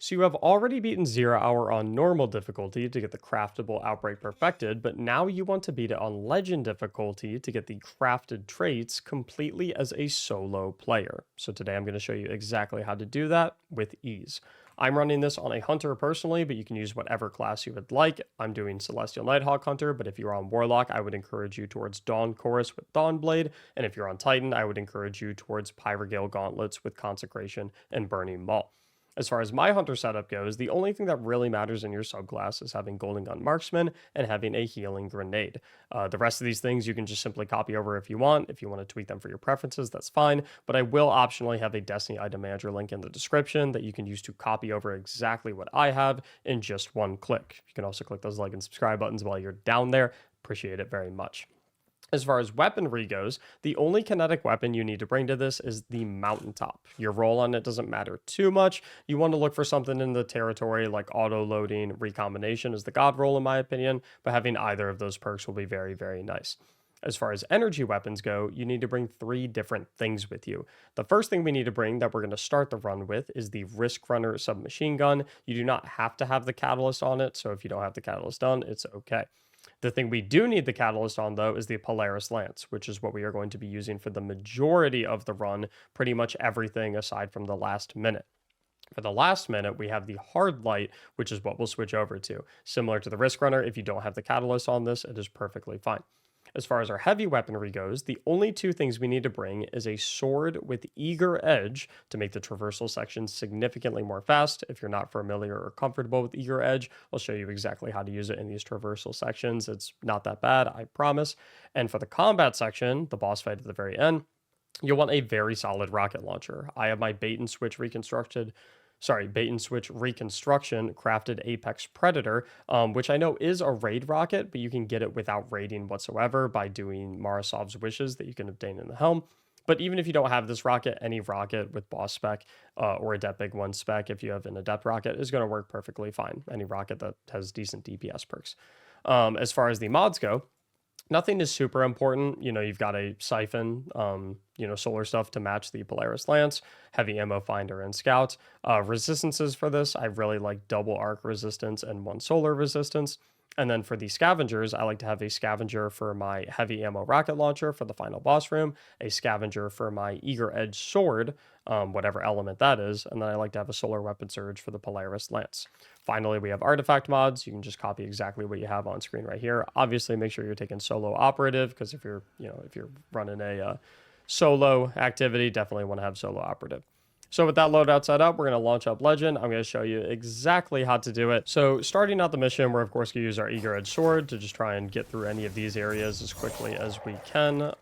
So you have already beaten 0 Hour on normal difficulty to get the craftable outbreak perfected, but now you want to beat it on legend difficulty to get the crafted traits completely as a solo player. So today I'm going to show you exactly how to do that with ease. I'm running this on a hunter personally, but you can use whatever class you would like. I'm doing Celestial Nighthawk Hunter, but if you're on Warlock, I would encourage you towards Dawn Chorus with Dawnblade, and if you're on Titan, I would encourage you towards Pyrogale Gauntlets with Consecration and Burning Maul. As far as my hunter setup goes, the only thing that really matters in your subclass is having Golden Gun Marksman and having a healing grenade. The rest of these things you can just simply copy over if you want. If you want to tweak them for your preferences, that's fine. But I will optionally have a Destiny item manager link in the description that you can use to copy over exactly what I have in just one click. You can also click those like and subscribe buttons while you're down there. Appreciate it very much. As far as weaponry goes, the only kinetic weapon you need to bring to this is the mountaintop. Your roll on it doesn't matter too much. You want to look for something in the territory like auto-loading, recombination is the god roll in my opinion, but having either of those perks will be very, very nice. As far as energy weapons go, you need to bring 3 different things with you. The first thing we need to bring that we're going to start the run with is the Risk Runner submachine gun. You do not have to have the catalyst on it, so if you don't have the catalyst done, it's okay. The thing we do need the catalyst on, though, is the Polaris Lance, which is what we are going to be using for the majority of the run, pretty much everything aside from the last minute. For the last minute, we have the Hard Light, which is what we'll switch over to. Similar to the Risk Runner, if you don't have the catalyst on this, it is perfectly fine. As far as our heavy weaponry goes, the only 2 things we need to bring is a sword with eager edge to make the traversal section significantly more fast. If you're not familiar or comfortable with eager edge, I'll show you exactly how to use it in these traversal sections. It's not that bad, I promise. And for the combat section, the boss fight at the very end, you'll want a very solid rocket launcher. I have my bait and switch reconstruction crafted Apex Predator, which I know is a raid rocket, but you can get it without raiding whatsoever by doing Marasov's wishes that you can obtain in the helm. But even if you don't have this rocket, any rocket with boss spec or Adept Big 1 spec, if you have an Adept rocket, is going to work perfectly fine. Any rocket that has decent DPS perks. As far as the mods go, nothing is super important. You know, you've got a siphon, solar stuff to match the Polaris Lance, heavy ammo finder, and scout. Resistances for this, I really like double arc resistance and 1 solar resistance. And then for the scavengers, I like to have a scavenger for my heavy ammo rocket launcher for the final boss room, a scavenger for my eager edge sword, whatever element that is, and then I like to have a solar weapon surge for the Polaris Lance. Finally, we have artifact mods. You can just copy exactly what you have on screen right here. Obviously, make sure you're taking solo operative, because if you're running a solo activity, definitely want to have solo operative. So with that loadout set up, we're going to launch up Legend. I'm going to show you exactly how to do it. So starting out the mission, we're of course going to use our Eager Edge Sword to just try and get through any of these areas as quickly as we can.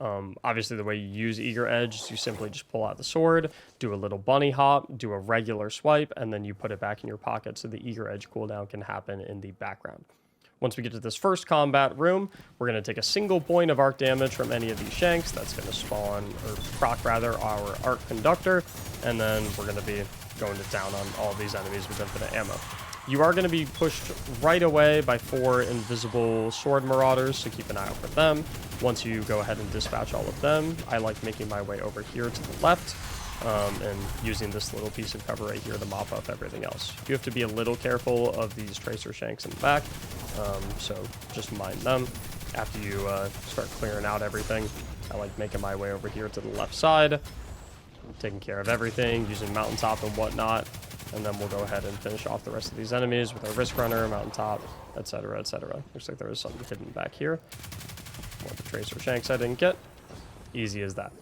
Obviously, the way you use Eager Edge is you simply just pull out the sword, do a little bunny hop, do a regular swipe, and then you put it back in your pocket so the Eager Edge cooldown can happen in the background. Once we get to this first combat room, we're going to take a single point of arc damage from any of these shanks. That's going to spawn, or proc rather, our arc conductor. And then we're going to be going to town on all of these enemies with infinite ammo. You are going to be pushed right away by 4 invisible sword marauders, so keep an eye out for them. Once you go ahead and dispatch all of them, I like making my way over here to the left. And using this little piece of cover right here to mop up everything else. You have to be a little careful of these tracer shanks in the back, so just mind them. After you start clearing out everything, I like making my way over here to the left side, taking care of everything, using mountaintop and whatnot, and then we'll go ahead and finish off the rest of these enemies with our Risk Runner, mountaintop, etc., etc. Looks like there is something hidden back here. More of the tracer shanks I didn't get. Easy as that.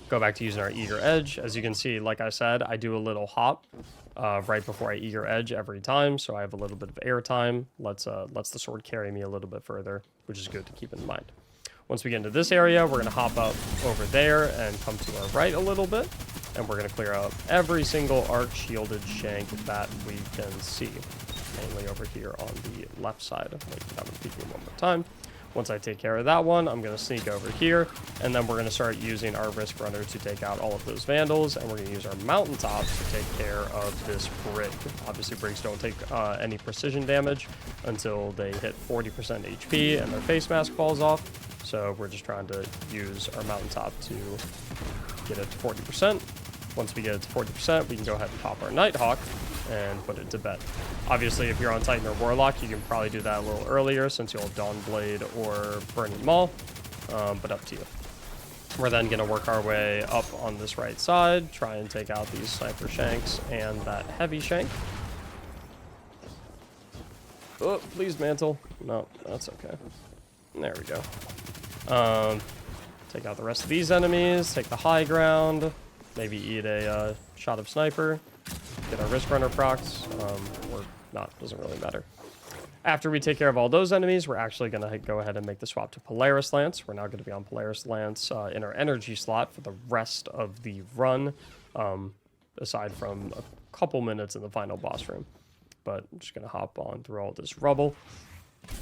Go back to using our Eager Edge. As you can see, like I said, I do a little hop right before I Eager Edge every time, so I have a little bit of air time. Lets the sword carry me a little bit further, which is good to keep in mind. Once we get into this area, we're going to hop up over there and come to our right a little bit, and we're going to clear out every single arc shielded shank that we can see, mainly over here on the left side. I'm peeking one more time. Once I take care of that one, I'm going to sneak over here, and then we're going to start using our Risk Runner to take out all of those Vandals, and we're going to use our Mountaintop to take care of this Brig. Obviously, Brigs don't take any precision damage until they hit 40% HP and their face mask falls off, so we're just trying to use our Mountaintop to get it to 40%. Once we get it to 40%, we can go ahead and pop our Nighthawk, and put it to bed. Obviously, if you're on Titan or Warlock, you can probably do that a little earlier since you'll have Dawn Blade or Burning Maul, but up to you. We're then going to work our way up on this right side, try and take out these sniper shanks and that heavy shank. Oh, please, mantle. No, that's okay. There we go. Take out the rest of these enemies, take the high ground, maybe eat a shot of sniper, get our Risk Runner procs, or not, doesn't really matter. After we take care of all those enemies, we're actually going to go ahead and make the swap to Polaris Lance. We're now going to be on Polaris Lance in our energy slot for the rest of the run, aside from a couple minutes in the final boss room. But I'm just going to hop on through all this rubble,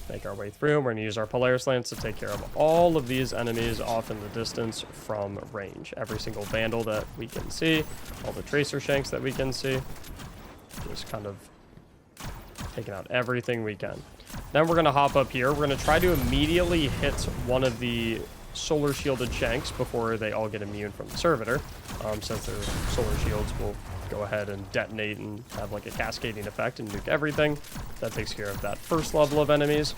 make our way through. We're going to use our Polaris Lance to take care of all of these enemies off in the distance from range. Every single Vandal that we can see, all the Tracer Shanks that we can see, just kind of taking out everything we can. Then we're going to hop up here. We're going to try to immediately hit one of the solar shielded shanks before they all get immune from the servitor, since their solar shields will go ahead and detonate and have like a cascading effect and nuke everything. That takes care of that first level of enemies.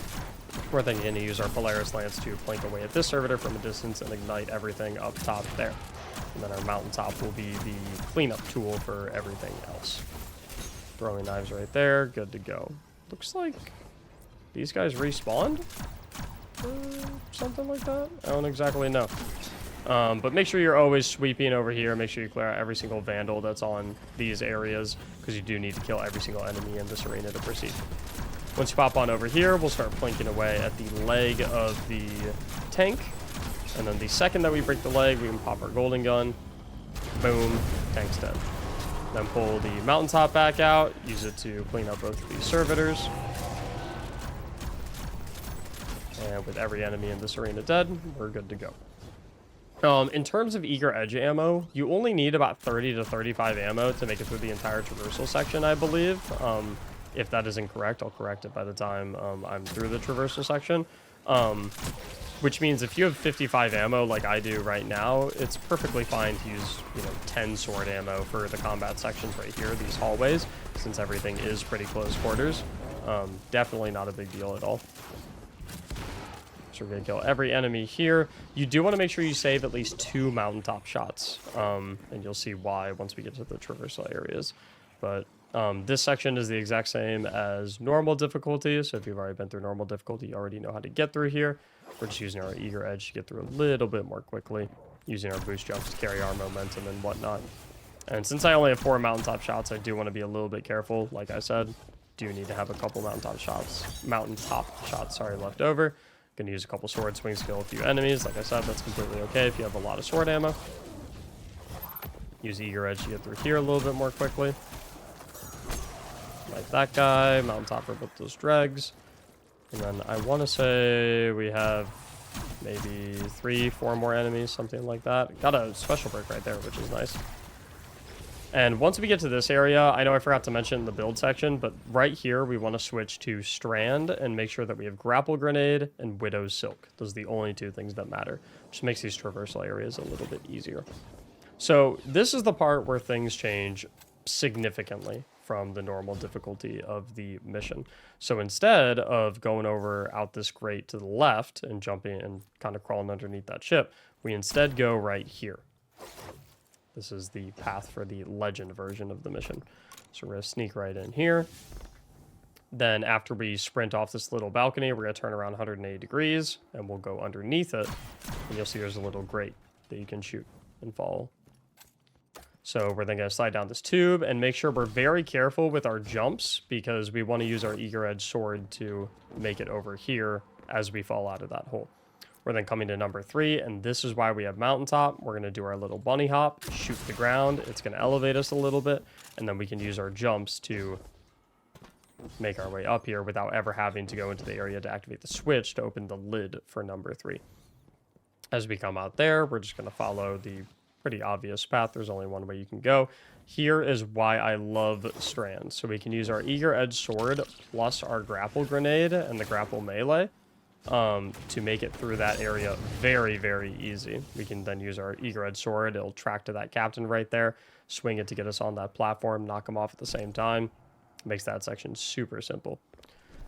We're then going to use our Polaris Lance to plank away at this servitor from a distance and ignite everything up top there. And then our mountaintop will be the cleanup tool for everything else. Throwing knives right there, good to go. Looks like these guys respawned or something like that. I don't exactly know. But make sure you're always sweeping over here. Make sure you clear out every single Vandal that's on these areas, because you do need to kill every single enemy in this arena to proceed. Once you pop on over here, we'll start plinking away at the leg of the tank. And then the second that we break the leg, we can pop our golden gun. Boom, tank's dead. Then pull the mountaintop back out, use it to clean up both of these servitors. And with every enemy in this arena dead, we're good to go. In terms of Eager Edge ammo, you only need about 30 to 35 ammo to make it through the entire traversal section, I believe. If that is incorrect, I'll correct it by the time I'm through the traversal section. Which means if you have 55 ammo like I do right now, it's perfectly fine to use, 10 sword ammo for the combat sections right here, these hallways, since everything is pretty close quarters. Definitely not a big deal at all. So we're going to kill every enemy here. You do want to make sure you save at least 2 mountaintop shots, and you'll see why once we get to the traversal areas. But this section is the exact same as normal difficulty, so if you've already been through normal difficulty, you already know how to get through here. We're just using our Eager Edge to get through a little bit more quickly, using our boost jumps to carry our momentum and whatnot. And since I only have 4 mountaintop shots, I do want to be a little bit careful. Like I said, do need to have a couple mountaintop shots left over. Gonna use a couple sword swings to kill a few enemies. Like I said, that's completely okay if you have a lot of sword ammo. Use Eager Edge to get through here a little bit more quickly. Like that guy, mountaintop rip up those dregs. And then I want to say we have maybe 3-4 more enemies, something like that. Got a special break right there, which is nice. And once we get to this area, I know I forgot to mention the build section, but right here we want to switch to Strand and make sure that we have Grapple Grenade and Widow's Silk. Those are the only 2 things that matter, which makes these traversal areas a little bit easier. So this is the part where things change significantly from the normal difficulty of the mission. So instead of going over out this grate to the left and jumping and kind of crawling underneath that ship, we instead go right here. This is the path for the legend version of the mission. So we're going to sneak right in here. Then after we sprint off this little balcony, we're going to turn around 180 degrees and we'll go underneath it. And you'll see there's a little grate that you can shoot and follow. So we're then going to slide down this tube and make sure we're very careful with our jumps, because we want to use our Eager Edge sword to make it over here as we fall out of that hole. We're then coming to number 3, and this is why we have mountaintop. We're going to do our little bunny hop, shoot the ground. It's going to elevate us a little bit, and then we can use our jumps to make our way up here without ever having to go into the area to activate the switch to open the lid for number 3. As we come out there, we're just going to follow the pretty obvious path. There's only one way you can go. Here is why I love Strands. So we can use our Eager Edge sword plus our grapple grenade and the grapple melee to make it through that area very, very easy. We can then use our Eager Edge sword. It'll track to that captain right there. swing it to get us on that platform, knock them off at the same time. Makes that section super simple.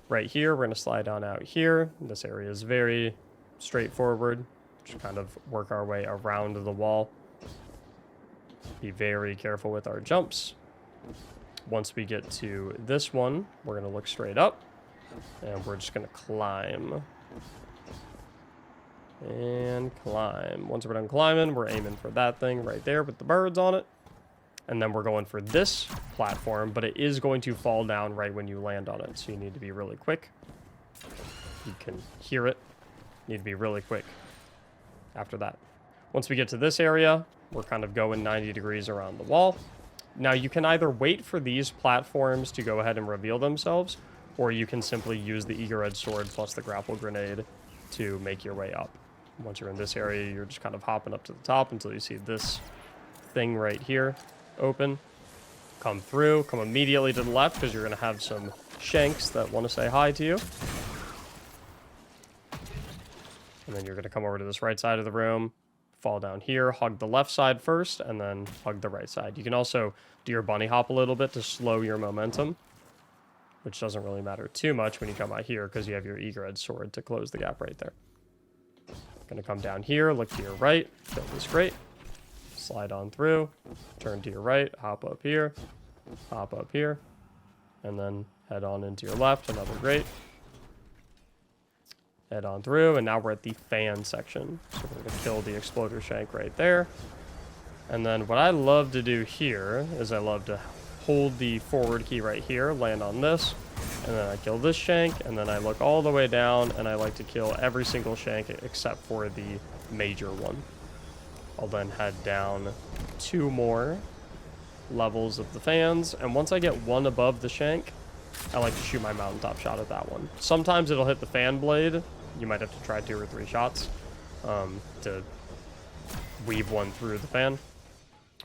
Right here, we're going to slide on out here. This area is very straightforward. Just kind of work our way around the wall. Be very careful with our jumps. Once we get to this one, we're going to look straight up. And we're just going to climb. And climb. Once we're done climbing, we're aiming for that thing right there with the birds on it. And then we're going for this platform, but it is going to fall down right when you land on it. So you need to be really quick. You can hear it. You need to be really quick after that. Once we get to this area, we're kind of going 90 degrees around the wall. Now you can either wait for these platforms to go ahead and reveal themselves, or you can simply use the Eager Edge Sword plus the grapple grenade to make your way up. Once you're in this area, you're just kind of hopping up to the top until you see this thing right here open. Come through, come immediately to the left because you're going to have some shanks that want to say hi to you. And then you're going to come over to this right side of the room, fall down here, hug the left side first, and then hug the right side. You can also do your bunny hop a little bit to slow your momentum, which doesn't really matter too much when you come out here because you have your Eager Edge Sword to close the gap right there. Going to come down here, look to your right, kill this grate, slide on through, turn to your right, hop up here, and then head on into your left, another grate. Head on through, and now we're at the fan section. So we're going to kill the exploder shank right there. And then what I love to do here is I love to hold the forward key right here, land on this, and then I kill this shank, and then I look all the way down, and I like to kill every single shank except for the major one. I'll then head down 2 more levels of the fans, and once I get one above the shank, I like to shoot my mountaintop shot at that one. Sometimes it'll hit the fan blade. You might have to try 2 or 3 shots to weave one through the fan,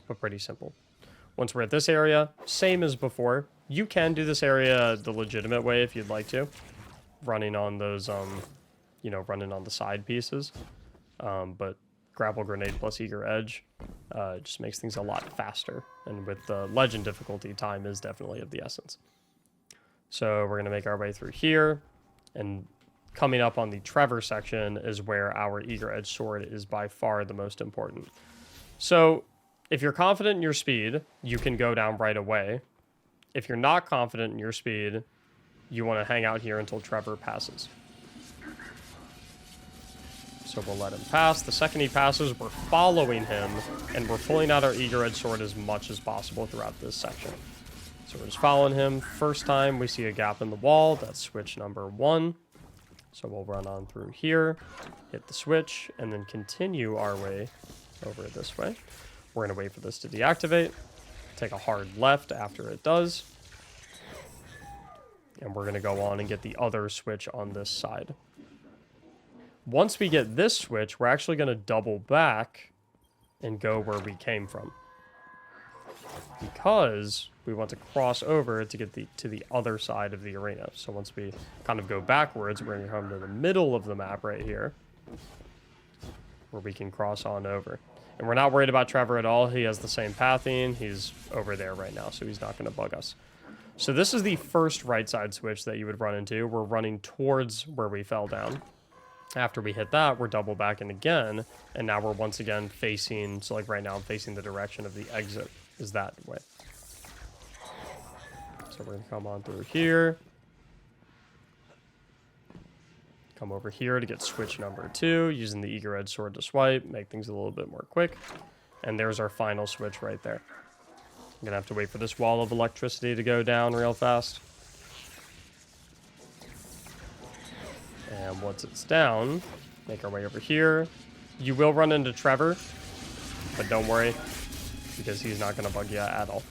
but pretty simple. Once we're at this area, same as before. You can do this area the legitimate way if you'd like to, running on those, running on the side pieces. But grapple grenade plus Eager Edge just makes things a lot faster. And with the legend difficulty, time is definitely of the essence. So we're going to make our way through here, and coming up on the Trevor section is where our Eager Edge Sword is by far the most important. So if you're confident in your speed, you can go down right away. If you're not confident in your speed, you want to hang out here until Trevor passes. So we'll let him pass. The second he passes, we're following him, and we're pulling out our Eager Edge Sword as much as possible throughout this section. So we're just following him. First time we see a gap in the wall, that's switch number 1. So we'll run on through here, hit the switch, and then continue our way over this way. We're going to wait for this to deactivate, take a hard left after it does, and we're going to go on and get the other switch on this side. Once we get this switch, we're actually going to double back and go where we came from, because we want to cross over to get to the other side of the arena. So once we kind of go backwards, we're going to come to the middle of the map right here, where we can cross on over. And we're not worried about Trevor at all. He has the same pathing. He's over there right now, so he's not going to bug us. So this is the first right side switch that you would run into. We're running towards where we fell down. After we hit that, we're double backing again, and now we're once again facing, so like right now I'm facing the direction of the exit is that way. So we're going to come on through here. Come over here to get switch number 2, using the Eager Edge Sword to swipe, make things a little bit more quick. And there's our final switch right there. I'm going to have to wait for this wall of electricity to go down real fast. And once it's down, make our way over here. You will run into Trevor, but don't worry, because he's not going to bug you at all.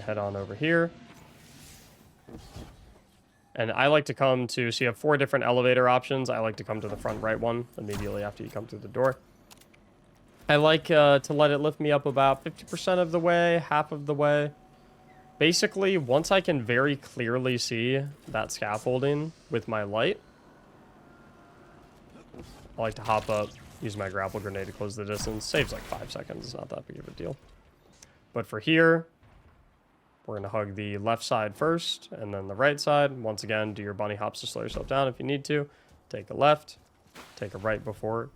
Head on over here. And I like to come to, so you have 4 different elevator options. I like to come to the front right one immediately after you come through the door. I like to let it lift me up about 50% of the way, half of the way. Basically, once I can very clearly see that scaffolding with my light, I like to hop up Use my grapple grenade to close the distance. Saves like 5 seconds. It's not that big of a deal. But for here, we're going to hug the left side first and then the right side. Once again, do your bunny hops to slow yourself down if you need to. Take a left. Take a right before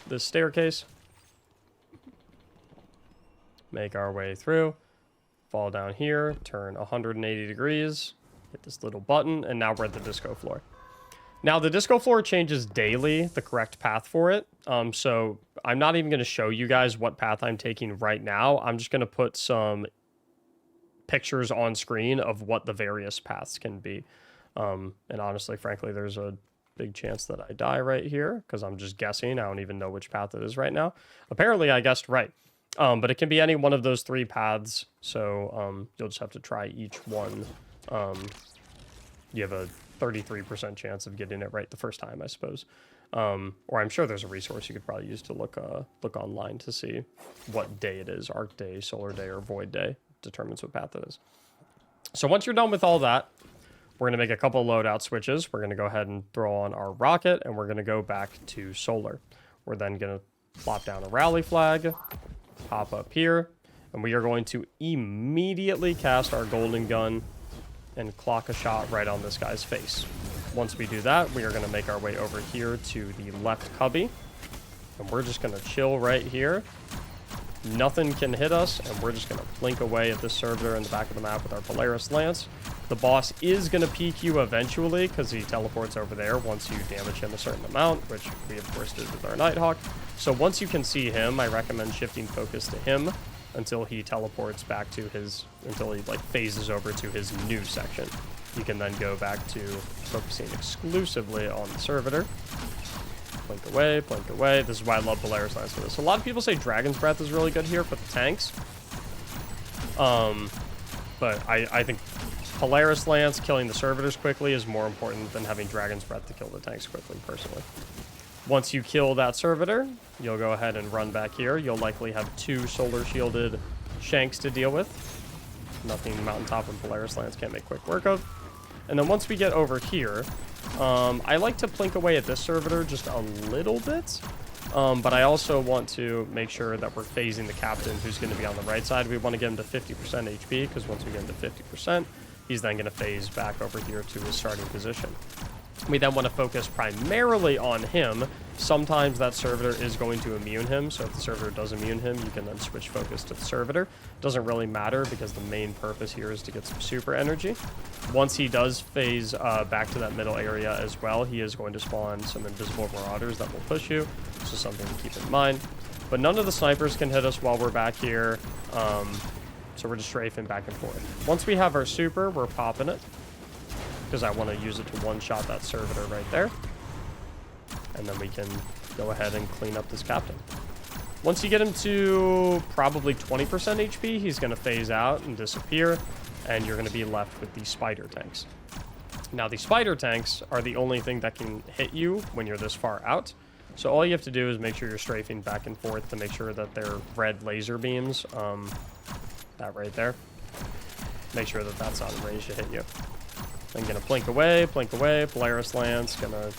this staircase. Make our way through. Fall down here. Turn 180 degrees. Hit this little button. And now we're at the disco floor. Now, the disco floor changes daily, the correct path for it. So I'm not even going to show you guys what path I'm taking right now. I'm just going to put some pictures on screen of what the various paths can be. And honestly, frankly, there's a big chance that I die right here because I'm just guessing. I don't even know which path it is right now. Apparently, I guessed right. But it can be any one of those 3 paths. So you'll just have to try each one. You have a 33% chance of getting it right the first time, I suppose. Or I'm sure there's a resource you could probably use to look online to see what day it is. Arc day, solar day, or void day determines what path it is. So once you're done with all that, we're going to make a couple loadout switches. We're going to go ahead and throw on our rocket, and we're going to go back to solar. We're then going to plop down a rally flag, pop up here, and we are going to immediately cast our golden gun and clock a shot right on this guy's face. Once we do that, we are going to make our way over here to the left cubby. And we're just going to chill right here. Nothing can hit us, and we're just going to blink away at this servitor in the back of the map with our Polaris Lance. The boss is going to peek you eventually, because he teleports over there once you damage him a certain amount, which we of course did with our Nighthawk. So once you can see him, I recommend shifting focus to him until he teleports back to his, until he like phases over to his new section. You can then go back to focusing exclusively on the servitor. Blink away, blink away. This is why I love Polaris Lance for this. A lot of people say Dragon's Breath is really good here for the tanks. But I think Polaris Lance killing the servitors quickly is more important than having Dragon's Breath to kill the tanks quickly, personally. Once you kill that servitor, you'll go ahead and run back here. You'll likely have 2 solar shielded shanks to deal with. Nothing Mountaintop and Polaris Lance can't make quick work of. And then once we get over here, I like to plink away at this servitor just a little bit. But I also want to make sure that we're phasing the captain who's going to be on the right side. We want to get him to 50% HP because once we get him to 50%, he's then going to phase back over here to his starting position. We then want to focus primarily on him. Sometimes that servitor is going to immune him, so if the servitor does immune him, you can then switch focus to the servitor. Doesn't really matter because the main purpose here is to get some super energy. Once he does phase back to that middle area as well, he is going to spawn some invisible marauders that will push you, so something to keep in mind. But none of the snipers can hit us while we're back here, so we're just strafing back and forth. Once we have our super, we're popping it, because I want to use it to one-shot that servitor right there. And then we can go ahead and clean up this captain. Once you get him to probably 20% HP, he's going to phase out and disappear, and you're going to be left with the spider tanks. Now, the spider tanks are the only thing that can hit you when you're this far out. So all you have to do is make sure you're strafing back and forth to make sure that they're red laser beams. That right there. Make sure that that's not in range to hit you. I'm going to blink away, Polaris Lance, going to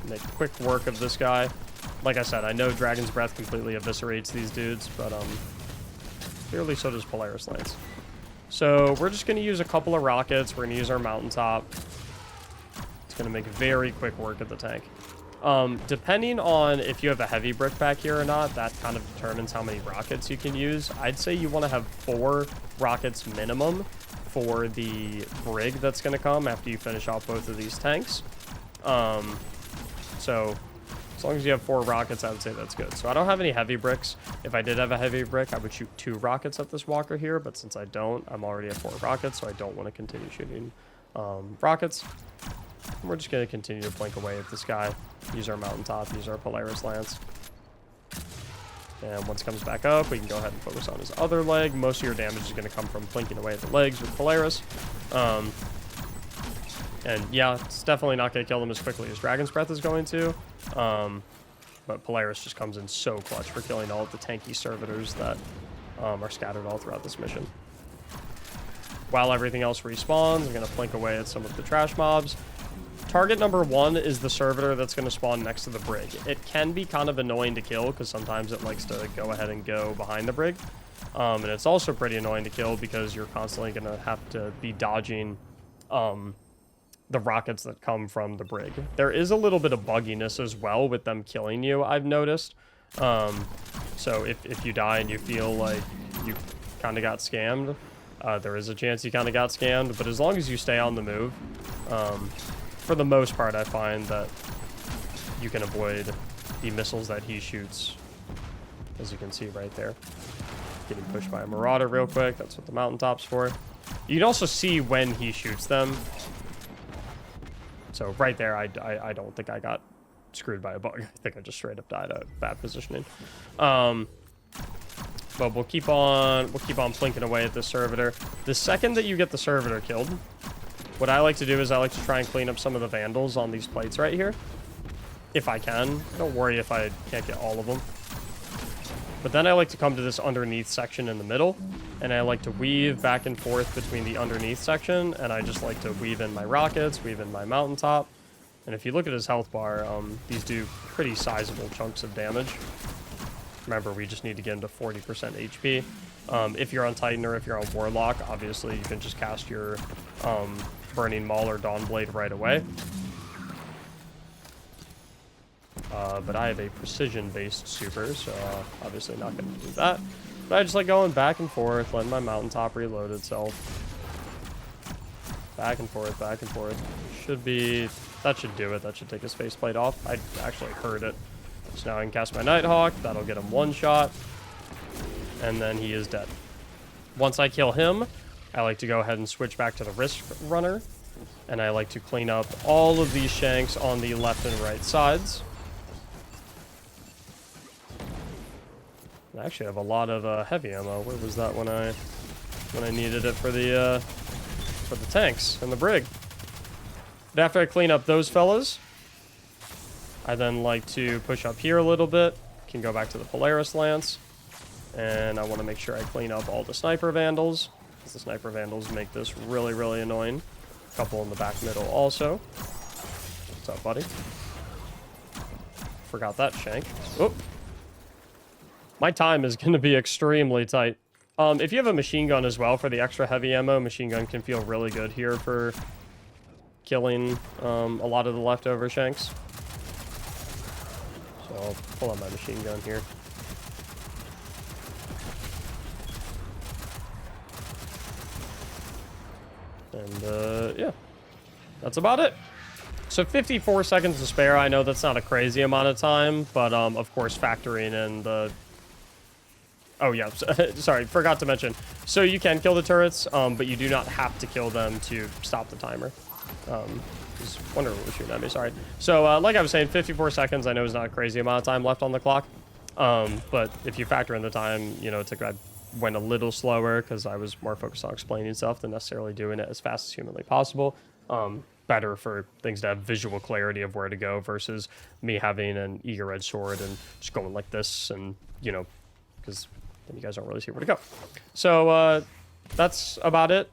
make quick work of this guy. Like I said, I know Dragon's Breath completely eviscerates these dudes, but clearly so does Polaris Lance. So we're just going to use a couple of rockets. We're going to use our Mountaintop. It's going to make very quick work of the tank. Depending on if you have a heavy brick back here or not, that kind of determines how many rockets you can use. I'd say you want to have 4 rockets minimum for the brig that's going to come after you finish off both of these tanks. So as long as you have 4 rockets, I would say that's good. So I don't have any heavy bricks. If I did have a heavy brick, I would shoot 2 rockets at this walker here, but since I don't, I'm already at 4 rockets, so I don't want to continue shooting rockets. And we're just going to continue to blink away at this guy. Use our Mountaintop, use our Polaris Lance. And once it comes back up, we can go ahead and focus on his other leg. Most of your damage is going to come from blinking away at the legs with Polaris. And yeah, it's definitely not going to kill them as quickly as Dragon's Breath is going to. But Polaris just comes in so clutch for killing all of the tanky servitors that are scattered all throughout this mission. While everything else respawns, I'm going to blink away at some of the trash mobs. target number 1 is the servitor that's going to spawn next to the brig. It can be kind of annoying to kill because sometimes it likes to go ahead and go behind the brig. And it's also pretty annoying to kill because you're constantly going to have to be dodging the rockets that come from the brig. There is a little bit of bugginess as well with them killing you, I've noticed. So if you die and you feel like you kind of got scammed, there is a chance you kind of got scammed, but as long as you stay on the move, for the most part, I find that you can avoid the missiles that he shoots, as you can see right there. Getting pushed by a Marauder real quick. That's what the mountaintop's for. You can also see when he shoots them. So right there, I don't think I got screwed by a bug. I think I just straight up died at bad positioning. But we'll keep on plinking away at this servitor. The second that you get the servitor killed, what I like to do is I like to try and clean up some of the vandals on these plates right here, if I can. Don't worry if I can't get all of them. But then I like to come to this underneath section in the middle, and I like to weave back and forth between the underneath section, and I just like to weave in my rockets, weave in my mountaintop. And if you look at his health bar, these do pretty sizable chunks of damage. Remember, we just need to get into 40% HP. If you're on Titan or if you're on Warlock, obviously you can just cast your Burning Maul or Dawnblade right away. But I have a precision-based super, so obviously not going to do that. But I just like going back and forth, letting my mountaintop reload itself. Back and forth, back and forth. That should do it. That should take his faceplate off. I actually heard it. So now I can cast my Nighthawk. That'll get him one shot. And then he is dead. Once I kill him, I like to go ahead and switch back to the Risk Runner. And I like to clean up all of these shanks on the left and right sides. I actually have a lot of heavy ammo. Where was that when I needed it for the tanks and the brig? But after I clean up those fellas, I then like to push up here a little bit. Can go back to the Polaris Lance. And I want to make sure I clean up all the Sniper Vandals, because the Sniper Vandals make this really, really annoying. A couple in the back middle also. What's up, buddy? Forgot that shank. Oop. My time is going to be extremely tight. If you have a machine gun as well for the extra heavy ammo, machine gun can feel really good here for killing a lot of the leftover shanks. So I'll pull out my machine gun here. And yeah, that's about it. So 54 seconds to spare. I know that's not a crazy amount of time, but of course factoring in the... Oh yeah, sorry, forgot to mention. So you can kill the turrets, but you do not have to kill them to stop the timer. Just wondering what was shooting at me, sorry. So like I was saying, 54 seconds I know is not a crazy amount of time left on the clock. But if you factor in the time, you know, I went a little slower because I was more focused on explaining stuff than necessarily doing it as fast as humanly possible. Better for things to have visual clarity of where to go versus me having an eager edge sword and just going like this and, you know, because then you guys don't really see where to go. So that's about it.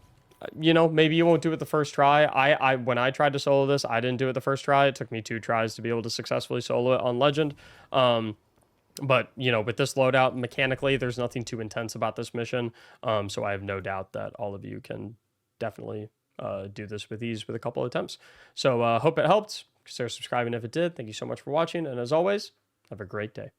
You know, maybe you won't do it the first try. When I tried to solo this, I didn't do it the first try. It took me 2 tries to be able to successfully solo it on Legend. But, you know, with this loadout, mechanically, there's nothing too intense about this mission. So I have no doubt that all of you can definitely do this with ease with a couple of attempts. So hope it helped. Consider subscribing if it did. Thank you so much for watching. And as always, have a great day.